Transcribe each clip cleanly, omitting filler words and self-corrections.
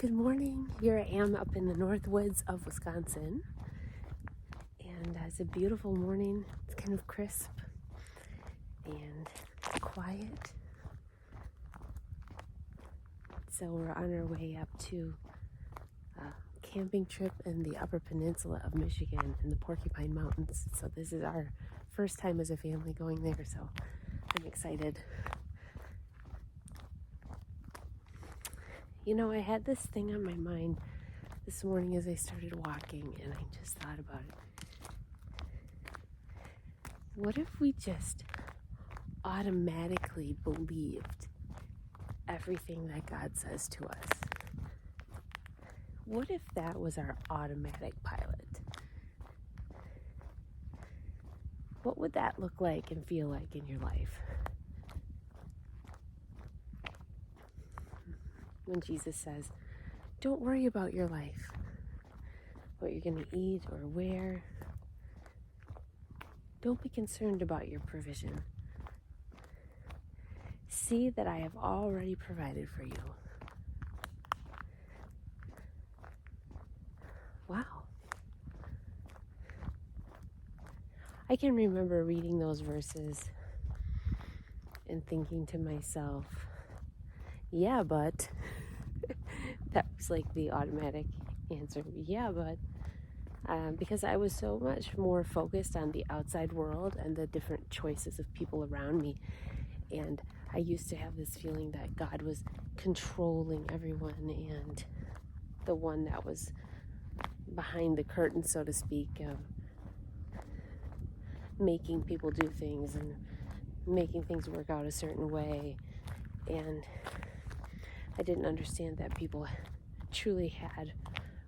Good morning. Here I am up in the north woods of Wisconsin, and it's a beautiful morning. It's kind of crisp and quiet. So we're on our way up to a camping trip in the Upper Peninsula of Michigan in the Porcupine Mountains. So this is our first time as a family going there, so I'm excited. You know, I had this thing on my mind this morning as I started walking, and I just thought about it. What if we just automatically believed everything that God says to us? What if that was our automatic pilot? What would that look like and feel like in your life? When Jesus says, don't worry about your life, what you're going to eat or wear. Don't be concerned about your provision. See that I have already provided for you. Wow. I can remember reading those verses and thinking to myself, yeah, but that was like the automatic answer. Yeah, but because I was so much more focused on the outside world and the different choices of people around me. And I used to have this feeling that God was controlling everyone and the one that was behind the curtain, so to speak, making people do things and making things work out a certain way. And I didn't understand that people truly had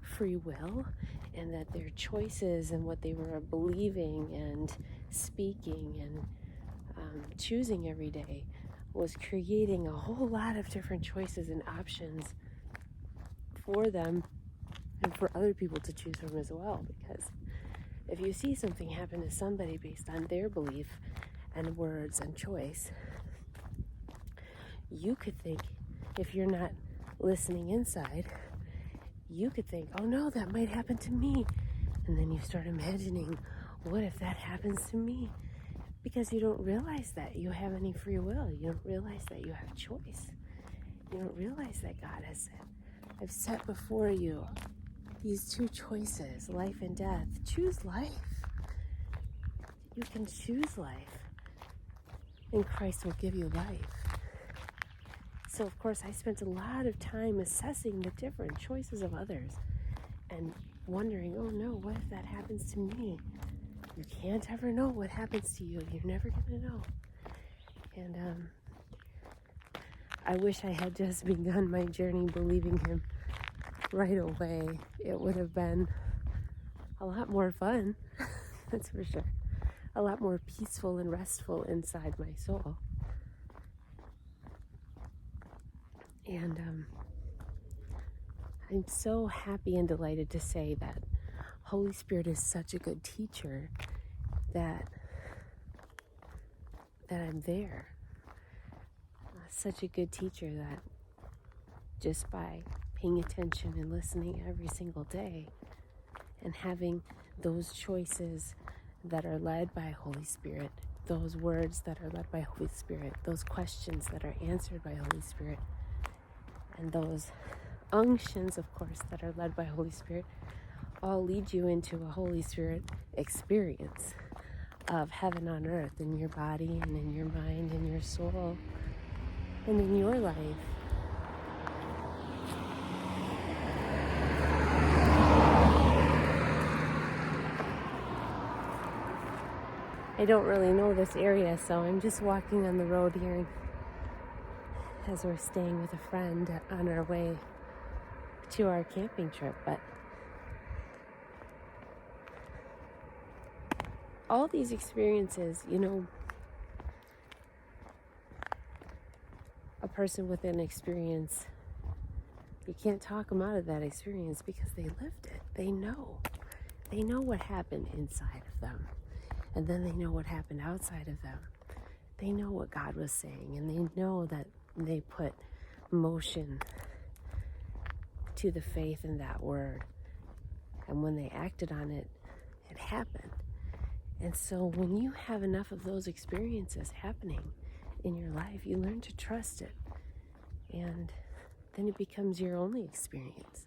free will and that their choices and what they were believing and speaking and choosing every day was creating a whole lot of different choices and options for them and for other people to choose from as well. Because if you see something happen to somebody based on their belief and words and choice, you could think, if you're not listening inside, you could think, oh no, that might happen to me. And then you start imagining, what if that happens to me? Because you don't realize that you have any free will. You don't realize that you have choice. You don't realize that God has said, I've set before you these two choices, life and death. Choose life. You can choose life, and Christ will give you life. So, of course, I spent a lot of time assessing the different choices of others and wondering, oh no, what if that happens to me? You can't ever know what happens to you. You're never going to know. And I wish I had just begun my journey believing him right away. It would have been a lot more fun, that's for sure. A lot more peaceful and restful inside my soul. And I'm so happy and delighted to say that Holy Spirit is such a good teacher that I'm there. Such a good teacher that just by paying attention and listening every single day and having those choices that are led by Holy Spirit, those words that are led by Holy Spirit, those questions that are answered by Holy Spirit, and those unctions, of course, that are led by Holy Spirit, all lead you into a Holy Spirit experience of heaven on earth in your body and in your mind and your soul and in your life. I don't really know this area, so I'm just walking on the road here as we're staying with a friend on our way to our camping trip. But all these experiences, you know, a person with an experience, you can't talk them out of that experience because they lived it. They know what happened inside of them, and then they know what happened outside of them. They know what God was saying, and they know that they put motion to the faith in that word. And when they acted on it, it happened. And so when you have enough of those experiences happening in your life, you learn to trust it. And then it becomes your only experience,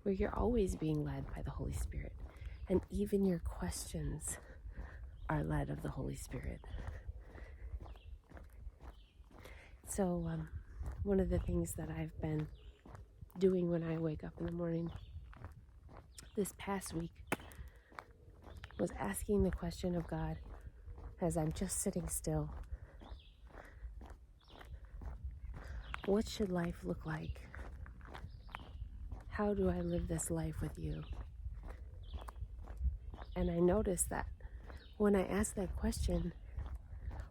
where you're always being led by the Holy Spirit. And even your questions are led of the Holy Spirit. So one of the things that I've been doing when I wake up in the morning this past week was asking the question of God as I'm just sitting still. What should life look like? How do I live this life with you? And I noticed that when I ask that question,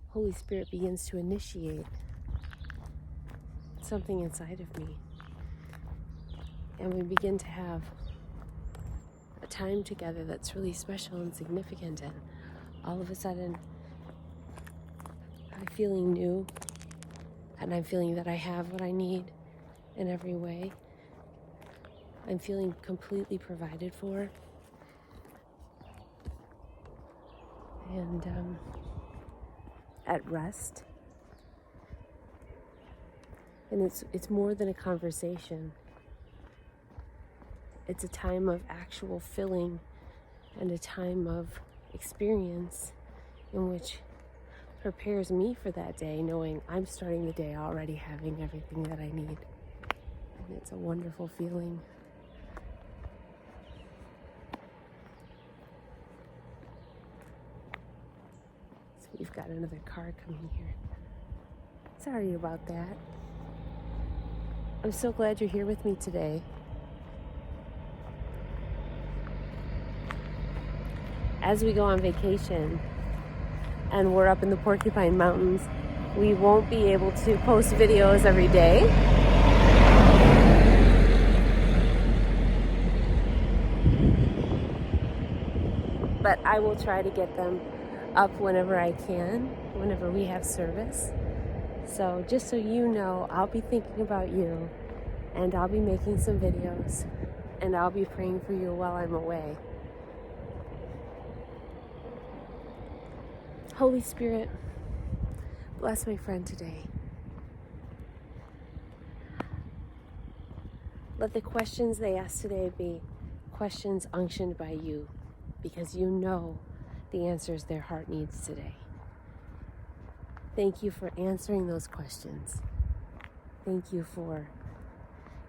Holy Spirit begins to initiate something inside of me. And we begin to have a time together that's really special and significant. And all of a sudden, I'm feeling new. And I'm feeling that I have what I need in every way. I'm feeling completely provided for. And at rest. And it's more than a conversation. It's a time of actual filling and a time of experience in which prepares me for that day, knowing I'm starting the day already having everything that I need. And it's a wonderful feeling. So we've got another car coming here. Sorry about that. I'm so glad you're here with me today. As we go on vacation and we're up in the Porcupine Mountains, we won't be able to post videos every day. But I will try to get them up whenever I can, whenever we have service. So just so you know, I'll be thinking about you, and I'll be making some videos, and I'll be praying for you while I'm away. Holy Spirit, bless my friend today. Let the questions they ask today be questions unctioned by you, because you know the answers their heart needs today. Thank you for answering those questions. Thank you for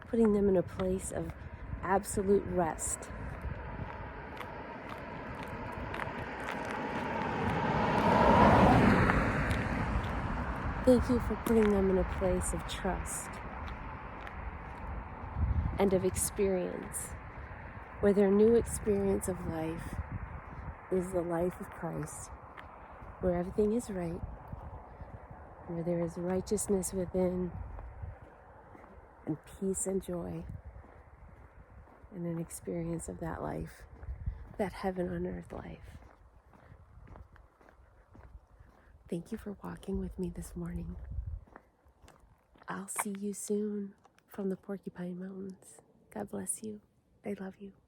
putting them in a place of absolute rest. Thank you for putting them in a place of trust and of experience, where their new experience of life is the life of Christ, where everything is right, where there is righteousness within, and peace and joy, and an experience of that life, that heaven on earth life. Thank you for walking with me this morning. I'll see you soon from the Porcupine Mountains. God bless you. I love you.